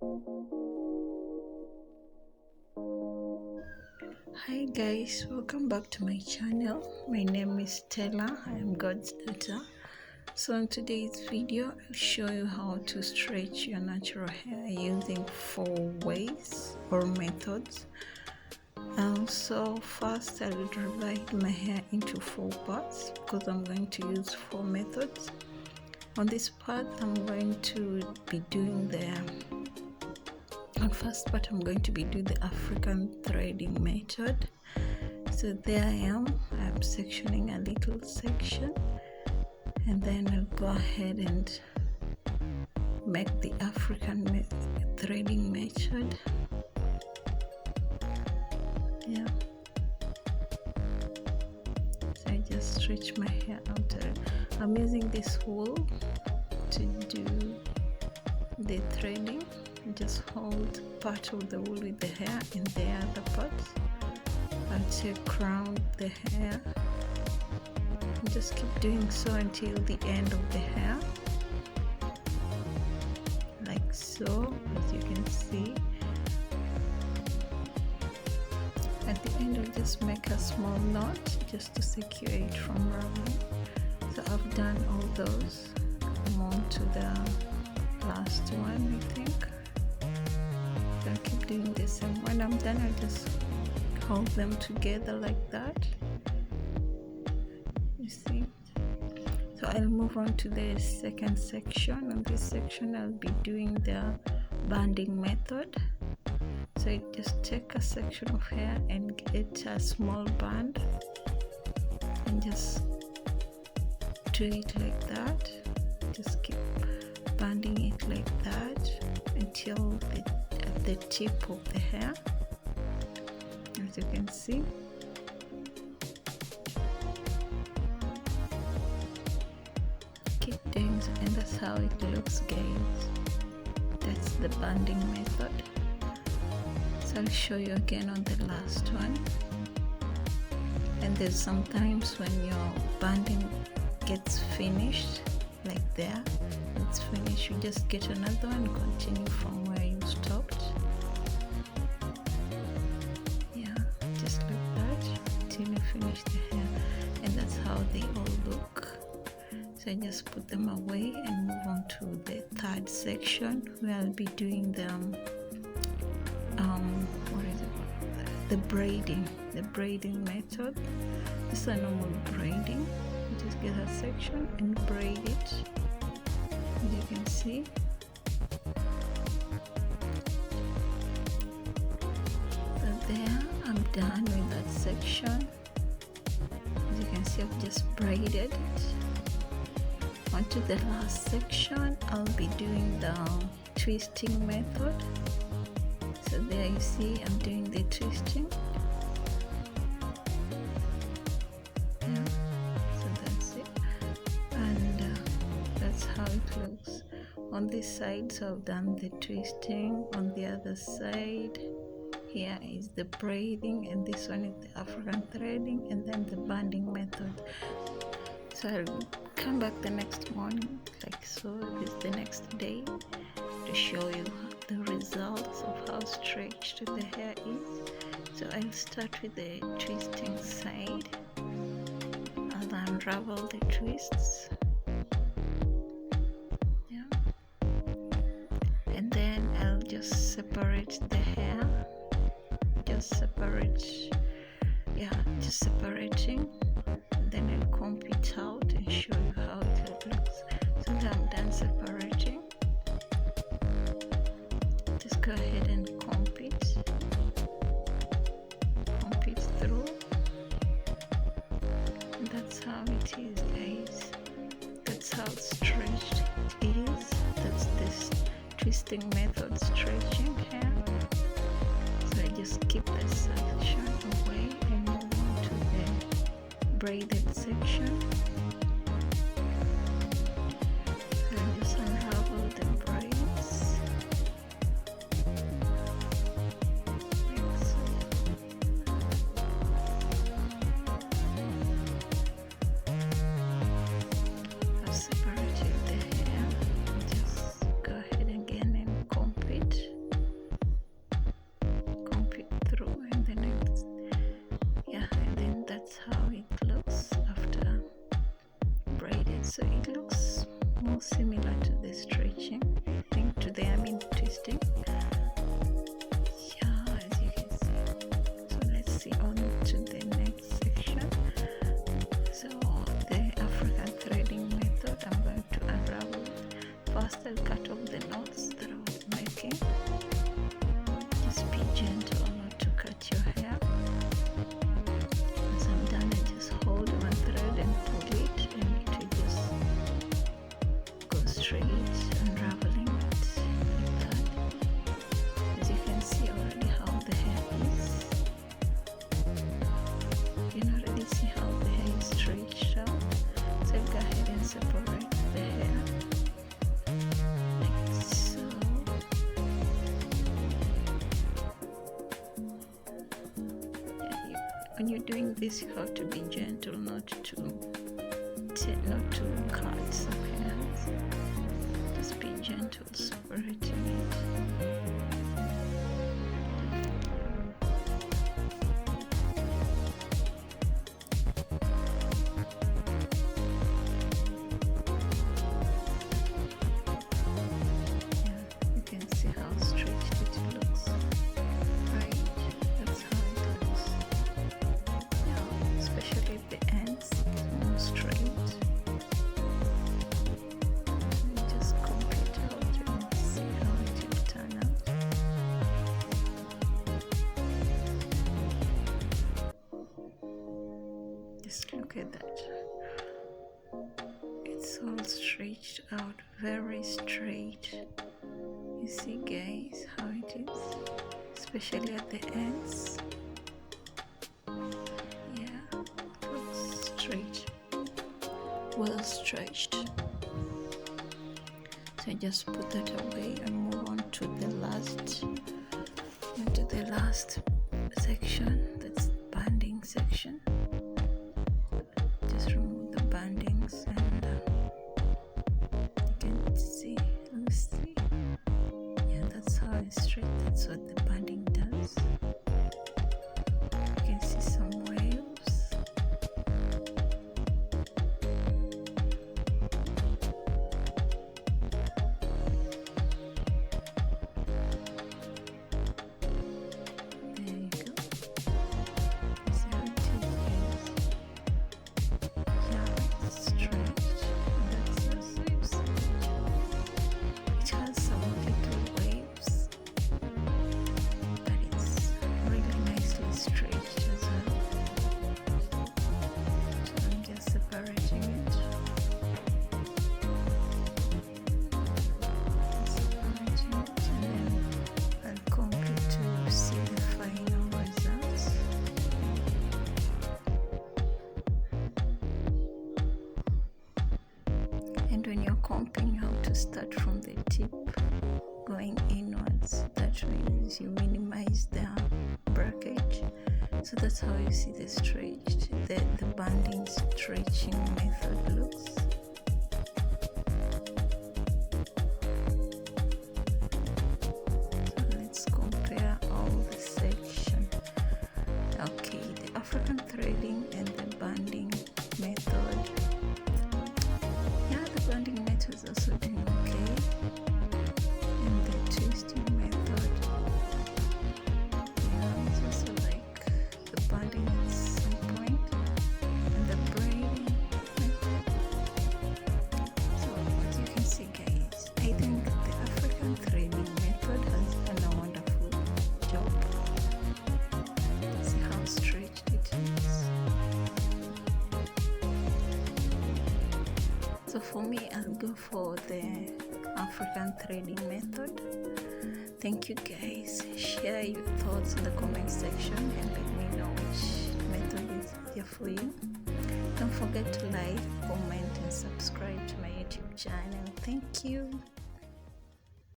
Hi guys, welcome back to my channel. My name is Stella. I am God's daughter. So in today's video, I'll show you how to stretch your natural hair using 4 ways or methods. So first I'll divide my hair into 4 parts because I'm going to use 4 methods. On this part, I'm going to be doing on first part, I'm going to be doing the African threading method. So there I'm sectioning a little section, and then I'll go ahead and make the African threading method. Yeah. So I just stretch my hair out. I'm using this wool to do the threading. Just hold part of the wool with the hair and the other part. I'll take around the hair. Just keep doing so until the end of the hair, like so, as you can see. At the end, I'll just make a small knot just to secure it from rubbing. So I've done all those. I'm on to the last one, I think. I'll keep doing this, and when I'm done, I'll just hold them together like that. You see? So I'll move on to the second section. On this section, I'll be doing the banding method. So I just take a section of hair and get a small band and just do it like that. Just keep banding it like that until the tip of the hair, as you can see. Keep doing so, and that's how it looks, guys. That's the banding method. So I'll show you again on the last one. And there's sometimes when your banding gets finished, like there, it's finished, you just get another one, continue from where you stopped. Yeah, just like that until you finish the hair, and that's how they all look. So I just put them away and move on to the third section where I'll be doing the the braiding method. This is a normal braiding. You just get a section and braid it, as you can see. So there, I'm done with that section. As you can see, I've just braided it. Onto the last section, I'll be doing the twisting method. So there you see, I'm doing the twisting. Yeah, so that's it. And that's how it looks on this side. So I've done the twisting. On the other side, here is the braiding, and this one is the African threading, and then the banding method. So I'll come back the next morning, like so. This is the next day, to show you the results of how stretched the hair is. So I'll start with the twisting side. I'll unravel the twists. Yeah. And then I'll just separate the hair. Just separating. And then I'll comb it out and show you how it looks. So that I'm done separating, just go ahead and comb it through. And that's how it is, guys. That's how stretched it is. That's this twisting method, stretching hair. So I just keep this section away and move on to the braided section. So I just unravel the braids. I've separated the hair. Just go ahead again and comb it. somehow similar to the stretching, I think, to the twisting. Yeah, as you can see. So let's see on to the next section. So the African threading method, I'm going to unravel. First, I'll cut off the knots that I was making. Just be gentle not to cut your hair. Once I'm done, I just hold one thread and pull it, and it will just go straight, unraveling it like that. As you can see already how the hair is. You can already see how the hair is stretched out. So I'll go ahead and separate the hair like so. When you're doing this, you have to be gentle not to cut some hairs. Just be gentle separating it. You can see how stretched it looks. Right? That's how it looks. Yeah, especially the ends, more straight. You just comb it out and see how it will turn out. Just look at that. It's all stretched out, very straight. You see, guys, how it is, especially at the ends. Yeah, it looks straight, well stretched. So I just put that away and move on to the last section. That's the banding section. Just remove the bandings, and you can see. Yeah, that's how it's straight. That's what the banding does. You can see some waves. There you go. See how it is? Yeah, it's straight. That's also you see. It has some little waves, but it's really nicely stretched as well. So I'm just separating it. And then I'll comb it to see the final results. And when you're combing, you have to start from the tip going inwards. That means you minimize the breakage. So that's how you see the stretched, the banding stretching method looks. So let's compare all the section. Okay, the African threading and the banding method. Yeah, the banding method is also doing okay. And the twisting method, yeah, it's also like the banding at some point, and the braiding method. So as you can see, guys, I think the African threading method has done a wonderful job. See how stretched it is. So for me, I'll go for the African threading method. Thank you, guys. Share your thoughts in the comment section and let me know which method is easier for you. Don't forget to like, comment, and subscribe to my YouTube channel. Thank you.